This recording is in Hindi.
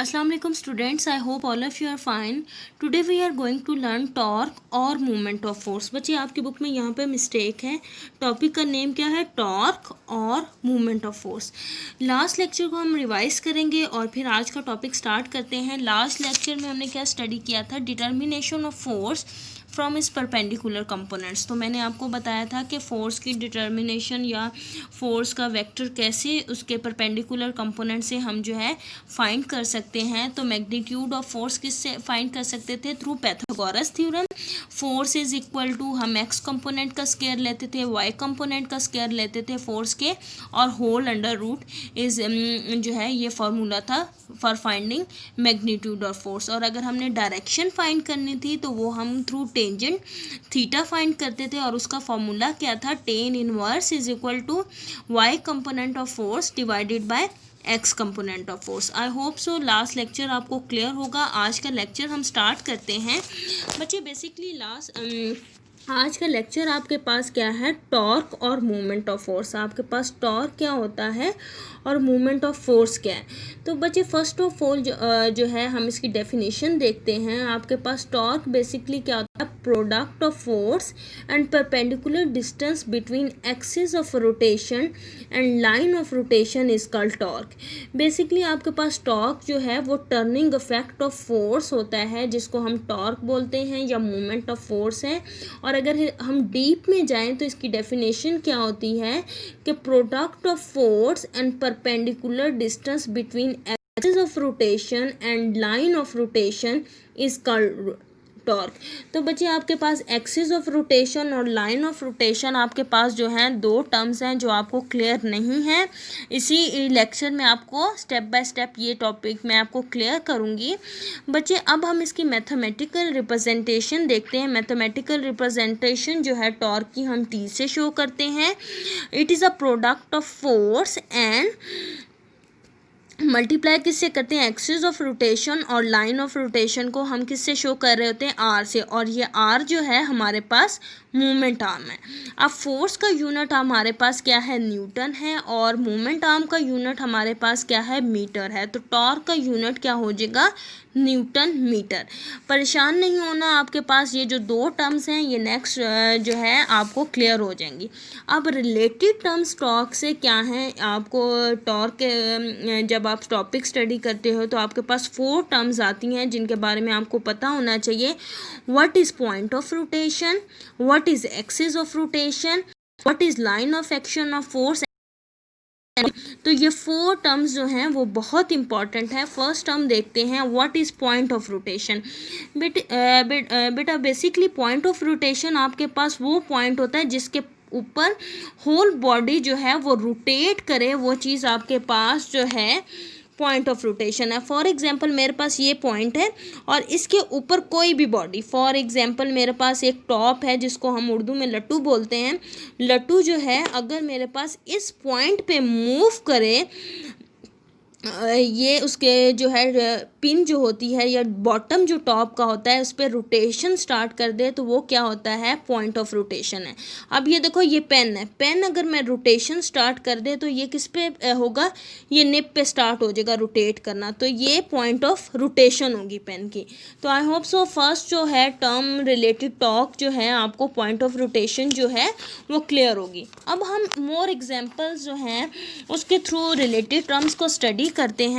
Assalamu alaikum students, I hope all of you are fine. Today we are going to learn torque और movement of force. बच्चे आपकी बुक में यहाँ पे मिस्टेक है. टॉपिक का नेम क्या है? टॉर्क और movement of force. Last lecture को हम रिवाइज करेंगे और फिर आज का टॉपिक स्टार्ट करते हैं. लास्ट लेक्चर में हमने क्या स्टडी किया था? डिटर्मिनेशन ऑफ फोर्स फ्रॉम इस परपेंडिकुलर कंपोनेंट्स. तो मैंने आपको बताया था कि फोर्स की डिटर्मिनेशन या फोर्स का वेक्टर कैसे उसके परपेंडिकुलर कंपोनेंट से हम जो है फाइंड कर सकते हैं. तो मैग्नीट्यूड ऑफ फोर्स किससे फाइंड कर सकते थे? Through Pythagoras theorem. Force is equal to हम एक्स कंपोनेंट का स्क्वायर लेते थे, वाई कंपोनेंट का स्क्वायर लेते थे फोर्स के, और होल अंडर रूट इज जो है ये फॉर्मूला था for finding magnitude of force. और अगर हमने डायरेक्शन फाइंड करनी थी तो वो हम थ्रू टेंजेंट थीटा फाइंड करते थे और उसका फॉर्मूला क्या था? Tan inverse is equal to Y component of force divided by X component of force. I hope so last lecture आपको क्लियर होगा. आज का लेक्चर हम स्टार्ट करते हैं. बच्चे बेसिकली आज का लेक्चर आपके पास क्या है? टॉर्क और मूवमेंट ऑफ फोर्स. आपके पास टॉर्क क्या होता है और मूवमेंट ऑफ फोर्स क्या है? तो बच्चे फर्स्ट ऑफ ऑल जो है हम इसकी डेफिनेशन देखते हैं. आपके पास टॉर्क बेसिकली क्या होता है? Product of force and perpendicular distance between axis of rotation and line of rotation is called torque. Basically आपके पास टॉर्क जो है वो टर्निंग इफेक्ट ऑफ फोर्स होता है जिसको हम टॉर्क बोलते हैं या मूवमेंट ऑफ फोर्स है. और अगर हम डीप में जाएं तो इसकी डेफिनेशन क्या होती है कि product of force and perpendicular distance between axis of rotation and line of rotation is called torque. तो बच्चे आपके पास एक्सिस ऑफ रोटेशन और लाइन ऑफ रोटेशन आपके पास जो है दो टर्म्स हैं जो आपको क्लियर नहीं है. इसी लेक्चर में आपको स्टेप बाय स्टेप ये टॉपिक मैं आपको क्लियर करूँगी. बच्चे अब हम इसकी मैथमेटिकल रिप्रेजेंटेशन देखते हैं. मैथमेटिकल रिप्रेजेंटेशन जो है टॉर्क की हम टी से शो करते हैं. It is a product of force and multiply किससे करते हैं? एक्सिस ऑफ रोटेशन और लाइन ऑफ रोटेशन को हम किससे शो कर रहे होते हैं? आर से. और ये आर जो है हमारे पास मूवमेंट आर्म है. अब फोर्स का यूनिट हमारे पास क्या है? न्यूटन है. और मूवमेंट आर्म का यूनिट हमारे पास क्या है? मीटर है. तो टॉर्क का यूनिट क्या हो जाएगा? Newton metre. परेशान नहीं होना, आपके पास ये जो दो टर्म्स हैं ये नेक्स्ट जो है आपको क्लियर हो जाएंगी. अब रिलेटेड टर्म्स टॉर्क से क्या हैं? आपको टॉर्क के जब आप टॉपिक स्टडी करते हो तो आपके पास 4 टर्म्स आती हैं जिनके बारे में आपको पता होना चाहिए. What is point of rotation, what is axis of rotation, what is line of action of force. तो ये 4 टर्म्स जो हैं वो बहुत इंपॉर्टेंट है. फर्स्ट टर्म देखते हैं what is point of rotation. बेटा बेसिकली पॉइंट ऑफ रोटेशन आपके पास वो पॉइंट होता है जिसके ऊपर होल बॉडी जो है वो रोटेट करे, वो चीज़ आपके पास जो है पॉइंट ऑफ रोटेशन है. फॉर एग्जांपल मेरे पास ये पॉइंट है और इसके ऊपर कोई भी बॉडी, फॉर एग्जांपल मेरे पास एक टॉप है जिसको हम उर्दू में लट्टू बोलते हैं. लट्टू जो है अगर मेरे पास इस पॉइंट पे मूव करे, ये उसके जो है पिन जो होती है या बॉटम जो टॉप का होता है उस पर रोटेशन स्टार्ट कर दे तो वो क्या होता है? पॉइंट ऑफ रोटेशन है. अब ये देखो ये पेन है. पेन अगर मैं रोटेशन स्टार्ट कर दे तो ये किस पे होगा? ये निप पे स्टार्ट हो जाएगा रोटेट करना. तो ये पॉइंट ऑफ रोटेशन होगी पेन की. तो आई होप सो फर्स्ट जो है टर्म रिलेटेड टॉर्क जो है आपको पॉइंट ऑफ रोटेशन जो है वो क्लियर होगी. अब हम मोर एग्जाम्पल्स जो हैं उसके थ्रू रिलेटेड टर्म्स को स्टडी करते हैं.